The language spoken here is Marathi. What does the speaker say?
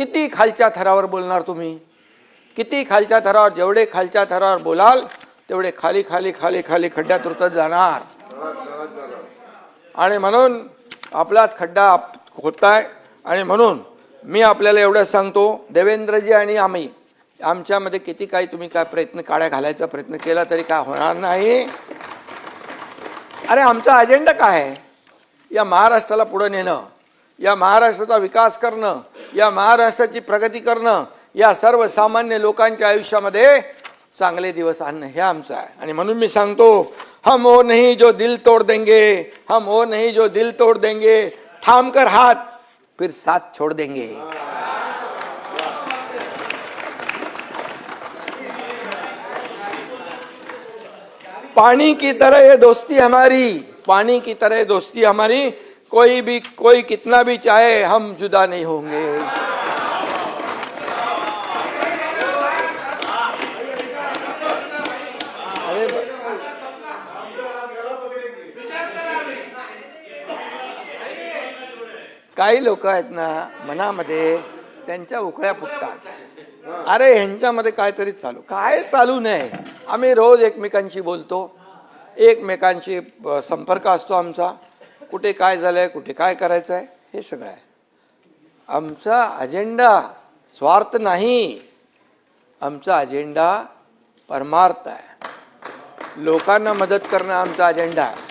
किती खालच्या थरावर बोलणार तुम्ही, किती खालच्या थरावर, जेवढे खालच्या थरावर बोलाल तेवढे खाली खाली खाली खाली खड्ड्यात उतरत जाणार. आणि म्हणून आपलाच खड्डा होताय. आणि म्हणून मी आपल्याला एवढं सांगतो, देवेंद्रजी आणि आम्ही आमच्यामध्ये किती काही तुम्ही काय प्रयत्न काड्या घालायचा प्रयत्न केला तरी काय होणार नाही. अरे आमचा अजेंडा काय आहे? या महाराष्ट्राला पुढे नेणं, या महाराष्ट्राचा विकास करणं, या महाराष्ट्राची प्रगती करणं, या सर्वसामान्य लोकांच्या आयुष्यामध्ये चांगले दिवस आणणं हे आमचं आहे. आणि म्हणून मी सांगतो, हम वो नहीं जो दिल तोड़ देंगे, हम वो नहीं जो दिल तोड़ देंगे, थाम कर हाथ फिर साथ छोड़ देंगे. पानी की तरह ये दोस्ती हमारी, पानी की तरह दोस्ती हमारी, कोई कितना भी चाहे हम जुदा नहीं होंगे. अरे काही लोक आहेत ना, मनामध्ये त्यांच्या उकळ्या फुटतात. अरे ह्यांच्यामध्ये काहीतरी काय चालू नाही. आम्ही रोज एकमेकांशी बोलतो, एकमेकांशी संपर्क असतो आमचा, कुठे काय झालंय, कुठे काय करायचं आहे हे सगळं आहे. आमचा अजेंडा स्वार्थ नाही, आमचा अजेंडा परमार्थ आहे. लोकांना मदत करणं आमचा अजेंडा आहे.